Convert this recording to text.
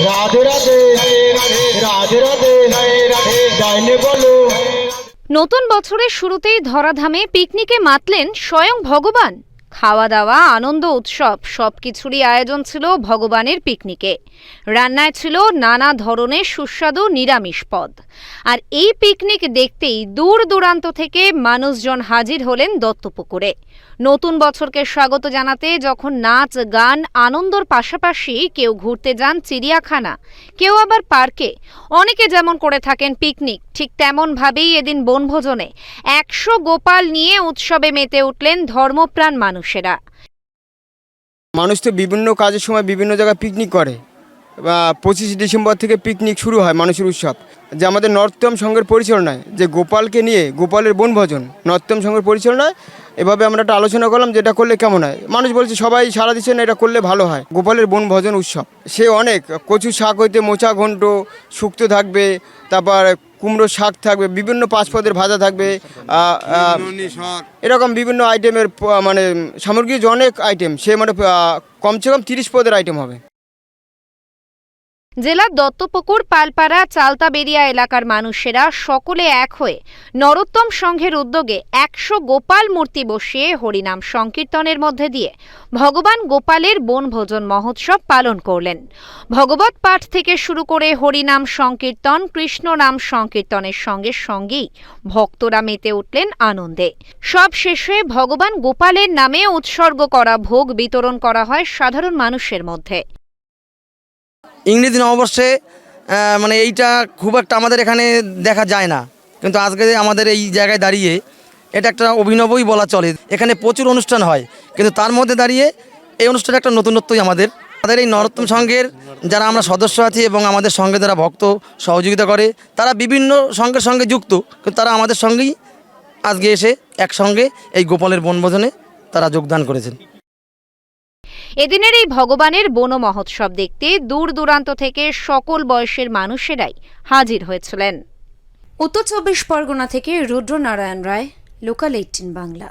রাধে রাধে রাধে রাধে যাইনে বলো। নতুন বছরের শুরুতেই ধরাধামে পিকনিকে মাতলেন স্বয়ং ভগবান। খাওয়া দাওয়া, আনন্দ, উৎসব সবকিছুরই আয়োজন ছিল ভগবানের পিকনিকে। রান্নায় ছিল নানা ধরনের সুস্বাদু নিরামিষ পদ। আর এই পিকনিক দেখতেই দূর দূরান্ত থেকে মানুষজন হাজির হলেন দত্তপুকুরে। নতুন বছরকে স্বাগত জানাতে যখন নাচ, গান, আনন্দর পাশাপাশি কেউ ঘুরতে যান চিড়িয়াখানা, কেউ আবার পার্কে, অনেকে যেমন করে থাকেন পিকনিক, ঠিক তেমন ভাবেই এদিন বনভোজনে 100 গোপাল নিয়ে উৎসবে মেতে উঠলেন ধর্মপ্রাণ মানুষেরা। মানুষ তো বিভিন্ন কাজের সময় বিভিন্ন জায়গায় পিকনিক করে। 25 ডিসেম্বর থেকে পিকনিক শুরু হয় মানুষের উৎসব, যে আমাদের নর্তম সংঘের পরিচালনায়, যে গোপালকে নিয়ে গোপালের বনভোজন নর্তম সংঘের পরিচালনায় এভাবে আমরা একটা আলোচনা করলাম যে এটা করলে কেমন হয়। মানুষ বলছে, সবাই সারা দিচ্ছে না, এটা করলে ভালো হয়। গোপালের বনভোজন উৎসব সে অনেক কচু শাক হইতে মোচা ঘন্ট শুক্তো থাকবে, তারপর কুমড়ো শাক থাকবে, বিভিন্ন পাঁচপদের ভাজা থাকবে, এরকম বিভিন্ন আইটেমের মানে সামগ্রী অনেক আইটেম, সে মানে কমসে কম 30 পদের আইটেম হবে। জেলার দত্তপুকুর, পালপাড়া, চালতাবেরিয়া এলাকার মানুষেরা সকলে এক হয়ে নরোত্তম সংঘের উদ্যোগে 100 গোপাল মূর্তি বসিয়ে হরিনাম সংকীর্তনের মধ্যে দিয়ে ভগবান গোপালের বনভোজন মহোৎসব পালন করলেন। ভগবত পাঠ থেকে শুরু করে হরিনাম সংকীর্তন, কৃষ্ণ নাম সংকীর্তনের সঙ্গে সঙ্গেই ভক্তরা মেতে উঠলেন আনন্দে। সব শেষে ভগবান গোপালের নামে উৎসর্গ করা ভোগ বিতরণ করা হয় সাধারণ মানুষের মধ্যে। ইংরেজি নববর্ষে মানে এইটা খুব একটা আমাদের এখানে দেখা যায় না, কিন্তু আজকে আমাদের এই জায়গায় দাঁড়িয়ে এটা একটা অভিনবই বলা চলে। এখানে প্রচুর অনুষ্ঠান হয়, কিন্তু তার মধ্যে দাঁড়িয়ে এই অনুষ্ঠানে একটা নতুনত্বই আমাদের এই নরোত্তম সংঘের যারা আমরা সদস্য আছি এবং আমাদের সঙ্গে যারা ভক্ত সহযোগিতা করে, তারা বিভিন্ন সংঘের সঙ্গে যুক্ত, কিন্তু তারা আমাদের সঙ্গেই আজকে এসে একসঙ্গে এই গোপালের বনভোজনে তারা যোগদান করেছেন। এদিনের এই ভগবানের বন মহোৎসব দেখতে দূর দূরান্ত থেকে সকল বয়সের মানুষেরাই হাজির হয়েছিলেন। উত্তর 24 পরগনা থেকে রুদ্র নারায়ণ রায়, লোকাল 18 বাংলা।